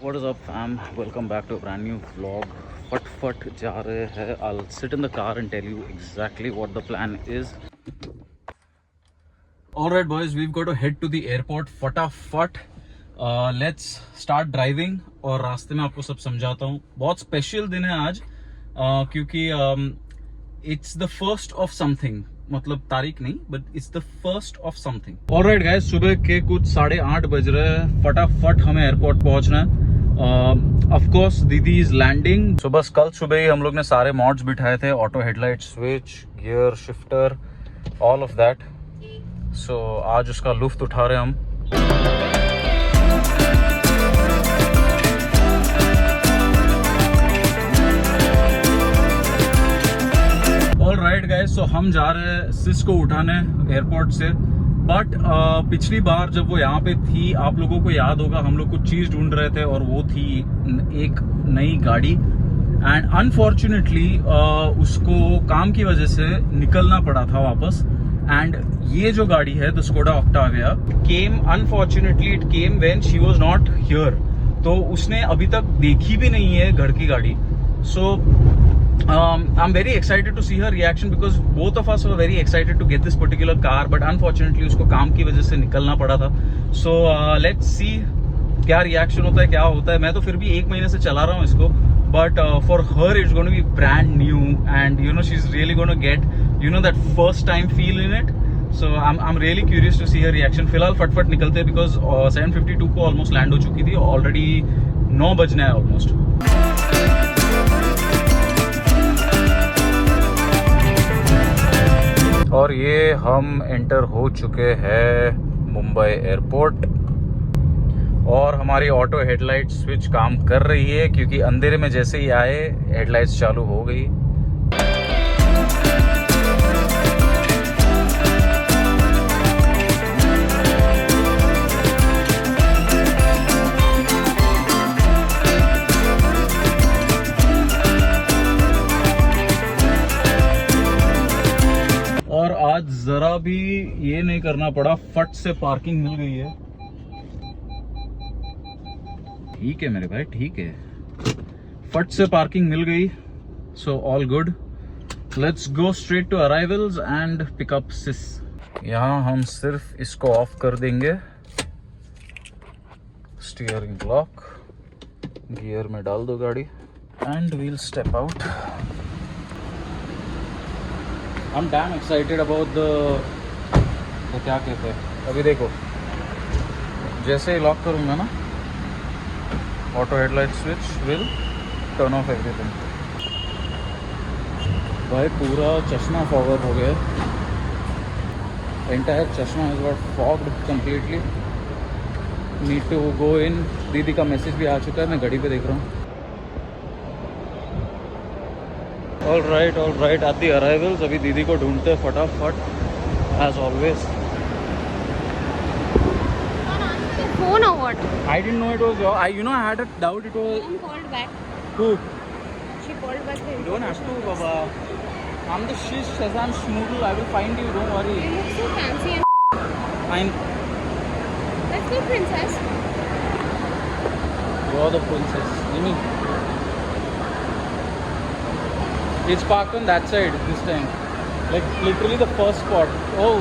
What is up fam? Welcome back to a brand new vlog. फट जा रहे हैं. I'll sit in the car and tell you exactly what the plan is. Alright boys, we've got to head to the airport. फटाफट let's start driving और रास्ते में आपको सब समझाता हूँ. बहुत स्पेशल दिन है आज क्योंकि it's the first of something. मतलब तारीख नहीं, but it's the first of something. Alright guys, सुबह के कुछ 8:30 बज रहे हैं. फटाफट हमें एयरपोर्ट पहुंचना है. ऑफ कोर्स दीदी इज लैंडिंग. तो बस कल सुबह ही हम लोग ने सारे मॉड्स बिठाए थे. Auto headlight, switch, gear shifter, all of that. So आज उसका लुफ्त उठा रहे हम. ऑलराइट गाइस, सो हम जा रहे हैं सिस को उठाने एयरपोर्ट से. बट पिछली बार जब वो यहाँ पे थी, आप लोगों को याद होगा, हम लोग कुछ चीज़ ढूंढ रहे थे और वो थी एक नई गाड़ी. एंड अनफॉर्चुनेटली उसको काम की वजह से निकलना पड़ा था वापस. एंड ये जो गाड़ी है the Skoda Octavia came, unfortunately it came when she was not here. तो उसने अभी तक देखी भी नहीं है घर की गाड़ी. सो I'm very excited to see her reaction because both of us were very excited to get this particular car, but unfortunately उसको काम की वजह से निकलना पड़ा था. So let's see क्या reaction होता है, क्या होता है. मैं तो फिर भी 1 महीने से चला रहा हूँ इसको, but for her it's going to be brand new and you know she's really going to get that first time feel in it. So I'm really curious to see her reaction. फिलहाल फटफट निकलते हैं because 7:52 को almost land हो चुकी थी. Already 9 बजने हैं almost. और ये हम एंटर हो चुके हैं मुंबई एयरपोर्ट. और हमारी ऑटो हेडलाइट स्विच काम कर रही है क्योंकि अंधेरे में जैसे ही आए हेडलाइट्स चालू हो गई. और आज जरा भी ये नहीं करना पड़ा, फट से पार्किंग मिल गई है. ठीक है मेरे भाई, ठीक है, फट से पार्किंग मिल गई. So all good. Let's go straight to arrivals and pickup sis. यहाँ हम सिर्फ इसको ऑफ कर देंगे. स्टीयरिंग लॉक, गियर में डाल दो गाड़ी and we'll step out. I'm damn excited about the क्या कहते हैं. अभी देखो, जैसे ही लॉक करूँगा ना, auto headlight switch will turn off everything. भाई पूरा चश्मा फॉगअप हो गया. Entire chashma is got fogged completely. Need to go in. दीदी का मैसेज भी आ चुका है, मैं घड़ी पे देख रहा हूँ. All right, at the arrivals. अभी दीदी को ढूंढते हैं फटाफट, as always. Phone or what? I didn't know it was your. I had a doubt it was. Mom called back. Who? She called back. You don't have to, Baba. I'm the shish Shazam Shmoodle. I will find you. Don't worry. You look so fancy and. I'm. Let's go, princess. You're the princess. Mimi. It's parked on that side this time, like literally the first spot. Oh,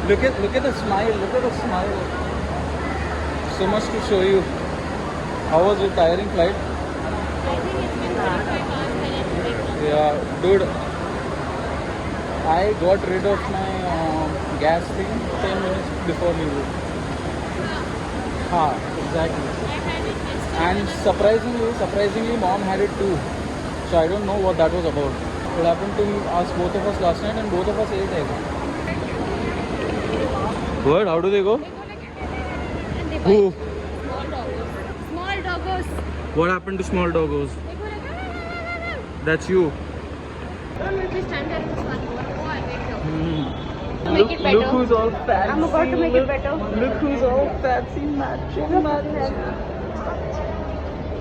look at the smile. Look at the smile. So much to show you. How was your tiring flight? I think it's been 35 hours when I took. Yeah, dude. I got rid of my gas thing 10 minutes before you. Ha, exactly. I had it yesterday. And surprisingly, mom had it too. So I don't know what that was about. What happened to us, both of us last night, and both of us ate egg. Good. How do they go? And they Who? bite. Small doggos. Small doggos. What happened to small doggos? They go like. That's you. Just stand there and just one. Oh, I wait now. To Look, make it better. look who's all fancy. I'm about to make it better. Look who's all fancy matching.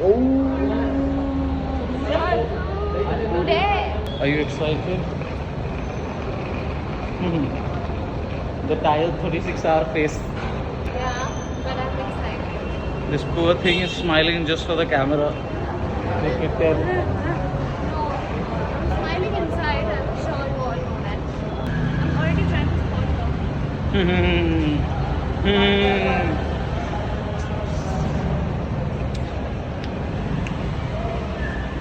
Oh. Today. Are you excited? The tile 36-hour face. Yeah, but I'm excited. This poor thing is smiling just for the camera. Look at that. No, I'm smiling inside. I'm sure you all know that. I'm already trying to spot her.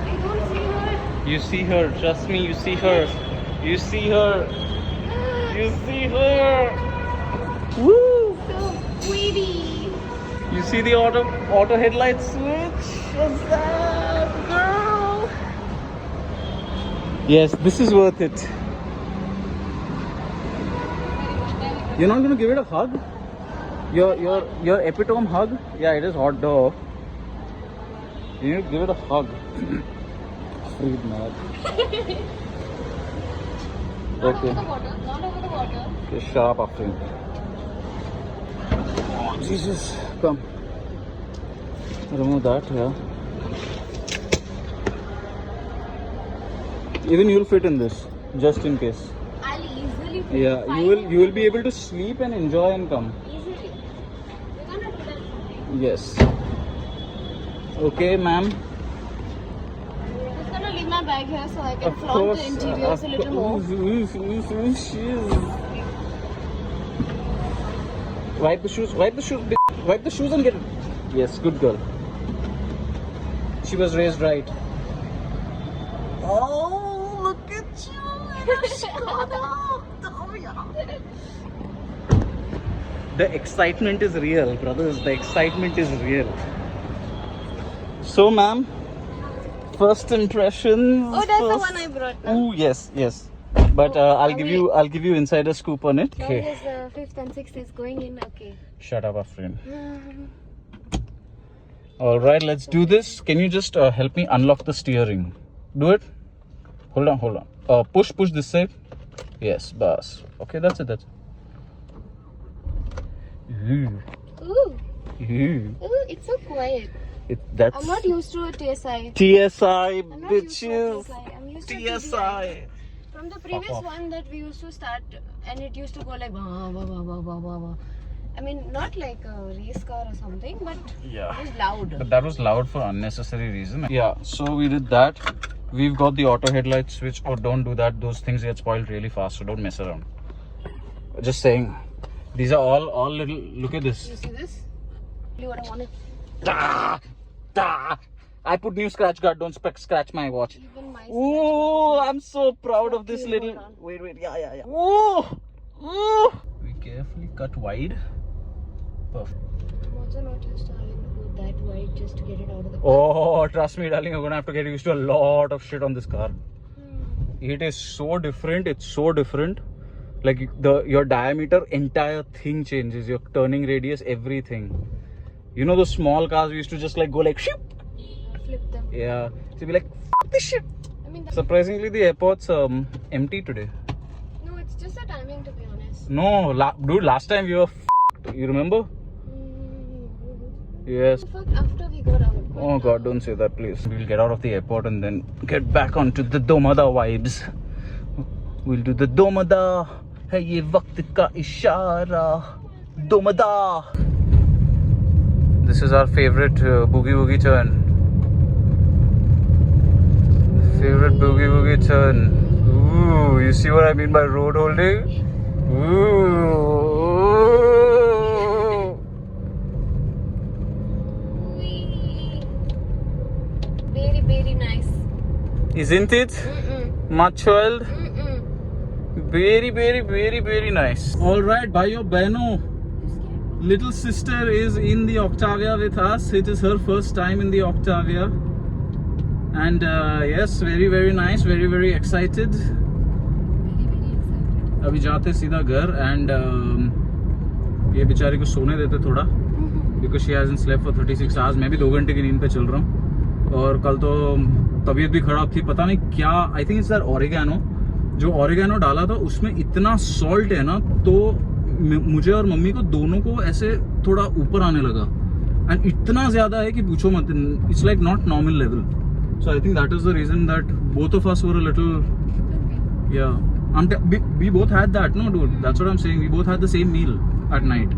I don't see her. You see her, trust me, you see her. You see her. You see her. Woo! So pretty. You see the auto headlight switch? What's that, girl? Yes, this is worth it. You're not gonna give it a hug? Your epitome hug? Yeah, it is hot dog. You need to give it a hug. Freed mad. Not Okay. over the water. Not over the water. Okay, shut up after him. Oh, Jesus, come. Remove that, yeah. Even you'll fit in this, just in case. I'll easily fit Yeah, you will be able to sleep and enjoy and come. easily. We're gonna do that. Yes. Okay, ma'am. I'm just gonna leave my bag here so I can Of flaunt course. the interiors a little more. Wipe the shoes. Wipe the shoes. Wipe the shoes and get it. Yes, good girl. She was raised right. Oh, look at you in a Skoda Octavia. The excitement is real, brothers. The excitement is real. So, ma'am, first impressions. Oh, that's the one I brought now. Oh, yes, yes. But I'll give you insider scoop on it. Now is the 5th and 6th is going in. Okay. Shut up, Afrin. All right, let's do this. Can you just help me unlock the steering? Do it. Hold on. Push this side. Yes, boss. Okay, that's it. Ooh. Ooh. Ooh. Ooh, it's so quiet. That's I'm not used to a TSI. TSI, I'm not used to a bitches. TSI. I'm used to TSI. From the previous one that we used to start, and it used to go like wah, wah, wah, wah, wah, wah, wah. I mean, not like a race car or something, but Yeah. it was loud. But that was loud for unnecessary reason. Yeah, so we did that. We've got the auto headlight switch. Oh, don't do that. Those things get spoiled really fast, so don't mess around. Just saying. These are all little. Look at this. You see this? Really what I wanted. Da, da. I put new scratch guard. Don't scratch my watch. Even my Ooh, I'm so proud of this little. Wait. Yeah. Ooh. We carefully cut wide. Perfect. I'm also not used to having to go that wide just to get it out of the car. Oh, trust me, darling. You're gonna have to get used to a lot of shit on this car. It is so different. It's so different. Like your diameter, entire thing changes. Your turning radius, everything. You know those small cars we used to just like go like ship. Flip them. Yeah. So be like, fuck this shit. I mean, Surprisingly, the airport's empty today. no, it's just the timing, to be honest. No, dude. Last time we were f***ed. You remember? Yes. Fuck, after we got out. Oh God, don't say that, please. We'll get out of the airport and then get back onto the Domada vibes. We'll do the Domada. Hai ye waqt ka ishara. Domada. This is our favorite boogie turn. Favorite boogie turn. Ooh, you see what I mean by road holding? Ooh. Very, very nice. Isn't it? Much oiled? Very, very, very, very nice. All right, bhaiyo behno. Little sister is in the Octavia with us. It is her first time in the Octavia. And yes, very, very nice. Very, very excited. अभी जाते सीधा घर and ये बेचारी को सोने देते थोड़ा because she hasn't slept for 36 hours. मैं भी 2 घंटे की नींद पे चल रहा हूँ और कल तो तबीयत भी खराब थी. पता नहीं क्या, I think it's that oregano. जो ऑरिगेनो डाला था उसमें इतना सॉल्ट है ना, तो मुझे और मम्मी को दोनों को ऐसे थोड़ा ऊपर आने लगा. एंड इतना ज्यादा है कि पूछो मत. It's like not normal level. So I think that is the reason that both of us were a little yeah. We both had that, no dude, that's what I'm saying. We both had the same meal at night.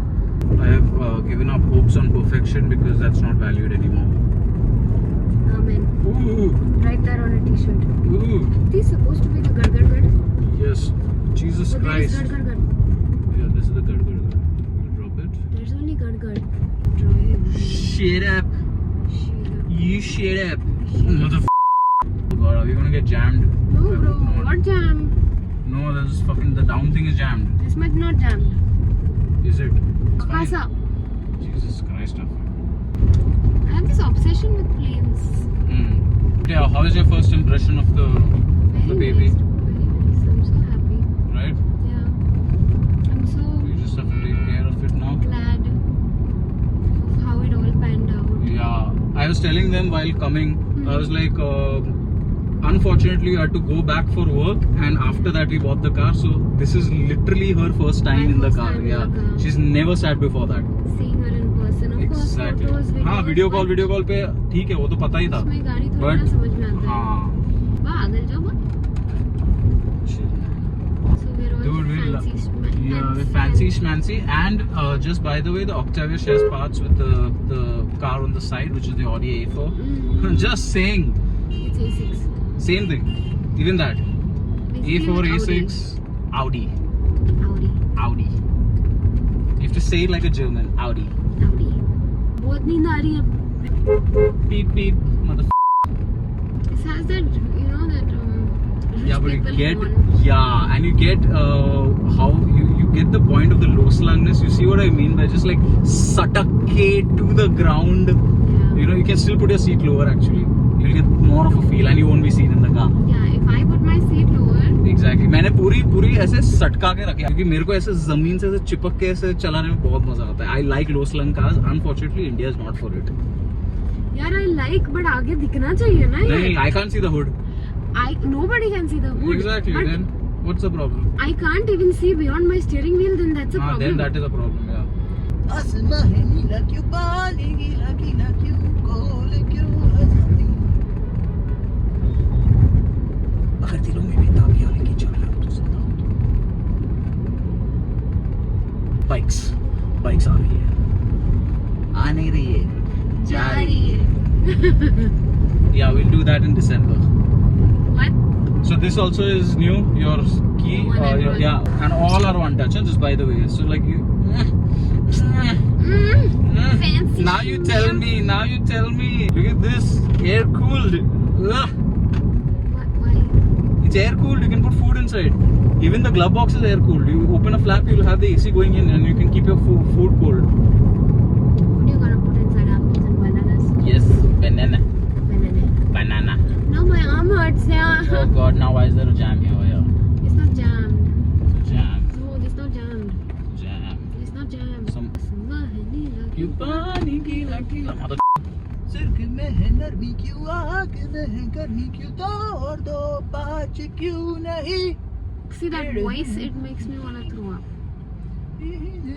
I have given up hopes on perfection because that's not valued anymore. Amen. Ooh, Write that on a t-shirt. ooh, This is supposed to be the gad gad gad. yes, Jesus So there is Christ. gad gad gad. Yeah, this is the gad gad gad. You drop it. There's only gad gad. Drive. Shut up. Shit. You shut up. Mother. Oh God, are we gonna get jammed? No I bro, hope not. what jam? No, there's fucking the down thing is jammed. This much not jammed. Is it? It's fine. Akasa. Jesus Christ. I have this obsession with planes. Yeah, how is your first impression of the Very baby? nice. Very nice. I'm so happy. Right? Yeah. I'm so You just have to take care of it now. glad of how it all panned out. Yeah, I was telling them while coming, I was like, unfortunately, I had to go back for work, and after that, we bought the car. So this is literally her first time My in the first car. time in Yeah, the car. she's never sat before that. Seeing her in person. Of Exactly. course, photos, हाँ, videos. Video call पे ठीक है, वो तो पता ही था. उसमें गाड़ी थोड़ी But ना समझ में आता है. हाँ. पागल जाओ बा. So we're all Dude, we're yeah, we're fancy. fancy schmancy, and just by the way, the Octavia shares parts with the car on the side, which is the Audi A4. Just saying, It's A6. same thing. Even that Basically A4, like A6, Audi. Audi. Audi. You have to say it like a German. Audi. Audi. बहुत नींद आ रही है. Beep beep, mother. This has that, you know, that rich Yeah, but you people get horn. yeah, and you get how you get the point of the low slungness. You see what I mean by just like suffocate to the ground. Yeah. You know, you can still put your seat lower actually. You'll get more of a feel, and you won't be seen in the car. Yeah, if I put my seat lower. Exactly. मैंने पूरी ऐसे सटका के रखी है क्योंकि मेरे को ऐसे जमीन से ऐसे चिपक के ऐसे चलाने में बहुत मजा आता है. I like low slung cars. Unfortunately, India is not for it. यार I like, but आगे दिखना चाहिए ना ये. नहीं, I can't see the hood. Nobody can see the hood. Exactly. But Then what's the problem? I can't even see beyond my steering wheel. Then that's a problem. Then that is a problem. Yeah. आसमां है नीला क्यों, पानी गीला गीला क्यों, कोल क्यों हंसती, अगर दिलों में बेताबी आने की चल रहा तो सदा हो तो. बाइक्स आ रही है, आ नहीं रही है, जा रही है. Yeah, we'll do that in December. What? So this also is new. Your key, One and one. yeah, and all are one touch. Just by the way, so like you. Fancy. Now you tell me. Now you tell me. Look at this, air cooled. Ugh. Why? It's air cooled. You can put food inside. Even the glove box is air cooled. You open a flap, you'll have the AC going in, and you can keep your food cold. What are you gonna put inside apples and bananas? Yes, banana. Banana. No, my arm hurts. Yeah. Oh God! Now why is there a jam here? Yeah. It's not jammed. Jam. No, it's not jammed. Jam. It's not jammed. Some. आसमां है नीला You पानी गीला गीला. Mother. सिर्फ में है नरमी क्यों, आग में है गर्मी क्यों, तोड़ दो बाज क्यों नहीं. See that voice? It makes me wanna throw up.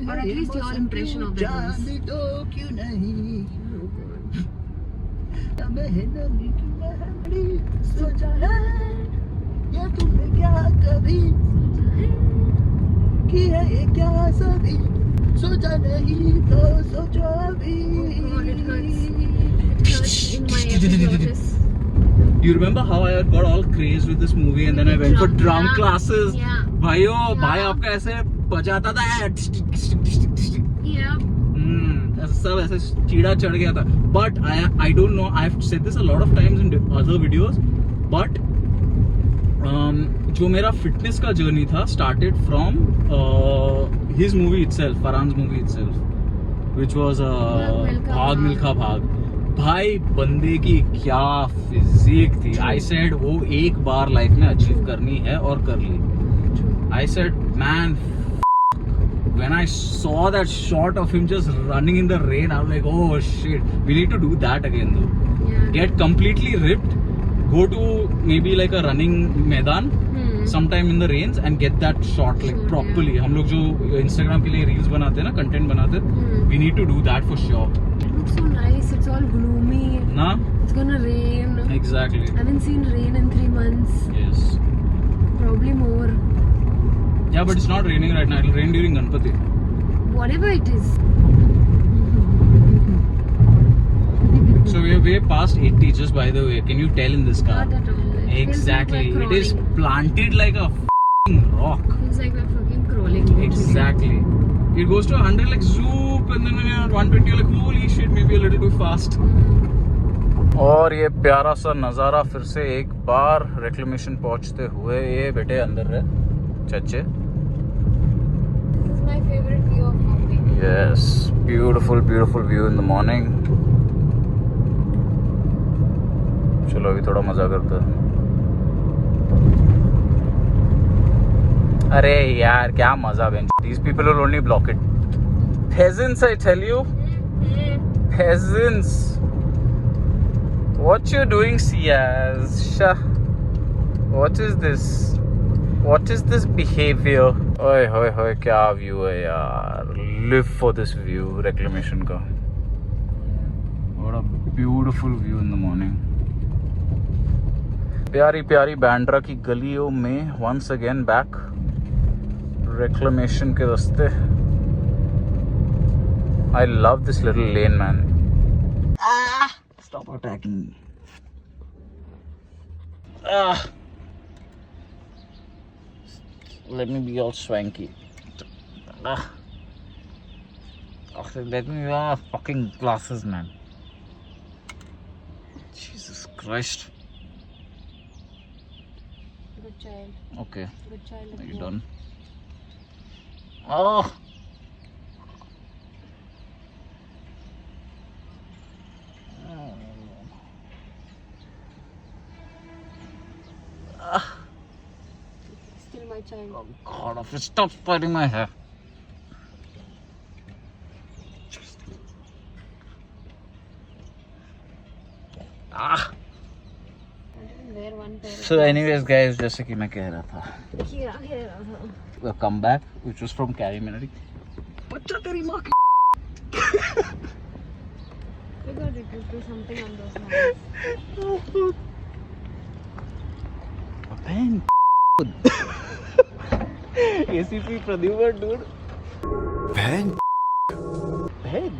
Or at least your impression of that voice. जान दो क्यों नहीं. Oh God. मैं है नरमी क्यों, मैं बड़ी सोचा है ये तुमने क्या कभी की है ये क्या सभी, सोचा नहीं तो सोचो अभी. God, it hurts. It hurts in my epiglottis. You remember how I got all crazed with this movie and then I went for drum classes? Yeah. भाइयों, Yeah. भाई आपका ऐसे बजाता था. Yeah. ऐसा सब ऐसे कीड़ा चढ़ गया था. But I don't know. I've said this a lot of times in other videos. But जो मेरा फिटनेस का जर्नी था started from his movie itself, Farhan's movie itself, which was भाग मिल्खा भाग. भाई बंदे की क्या फिजिक थी. आई सेड वो एक बार लाइफ में अचीव करनी है और कर ली. I said man, when I saw that shot of him just running in the rain, I was like, oh shit, we need to do that again though. Yeah. Get completely ripped, go to maybe like a running मैदान sometime in the rains and get that shot like properly. हम लोग जो Instagram के लिए reels बनाते हैं ना, content बनाते हैं, we need to do that for sure. It looks so nice. It's all gloomy. ना? It's gonna rain. Exactly. I haven't seen rain in 3 months. Yes. Probably more. Yeah, but it's not raining right now. It'll rain during Ganpati. whatever it is. So we are way past 80 just by the way. Can you tell in this car? Not at all. It feels Exactly. like we're It is crawling. planted like a f***ing rock. Feels like we're fucking crawling. literally. Exactly. It goes to 100 like zoop and then when you're at 120 you're like holy shit, maybe a little too fast. और ये प्यारा सा नज़ारा फिर से एक बार reclamation पहुंचते हुए ये बेटे अंदर है चच्चे. This is my favorite view of Mumbai. Yes, beautiful view in the morning. चलो अभी थोड़ा मजा करते हैं. अरे यार क्या मजा bench. These people will only block it. Peasants, I tell you. Peasants. What you doing, Siaz? What is this? What is this behavior? Oi, hoi, hoi, क्या view है यार. Live for this view, reclamation का. What a beautiful view in the morning. प्यारी प्यारी बैंड्रा की गलियों में once again back. Reclamation के रास्ते. I love this little lane, man. Stop attacking me. Let me be all swanky. Let me wear fucking glasses, man. Jesus Christ. Good child. Okay. Good child. Are you done? Oh. Still my child. Oh God, stop spreading my hair. I didn't wear one pair. So anyways guys, जैसे कि मैं कह रहा था, a comeback which was from Carry Minari. बच्चा तेरी माँ की. We got to do something on those lines. Ben. ACP Pradyuman, dude. Ben. Ben.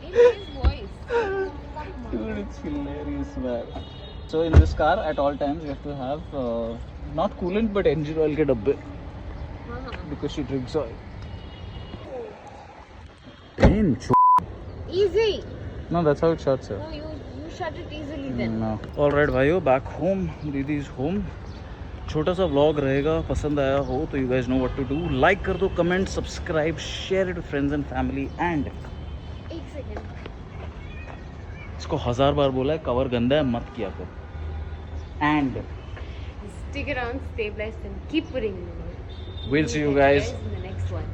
In his voice. Dude, it's hilarious, man. So in this car, at all times, you have to have not coolant but engine oil ke dabbe because she drinks oil. Ben. Easy. No, that's how it shuts. No, you shut it easily then. No. All right, भाइयों, back home. Didi is home. छोटा सा vlog रहेगा. पसंद आया हो तो you guys know what to do. Like कर दो, comment, subscribe, share it with friends and family and. एक सेकंड. इसको 1000 बार बोला है कवर गंदा है मत किया कर. And Stick around, stay blessed and keep putting in the work. we'll see you guys in the next one.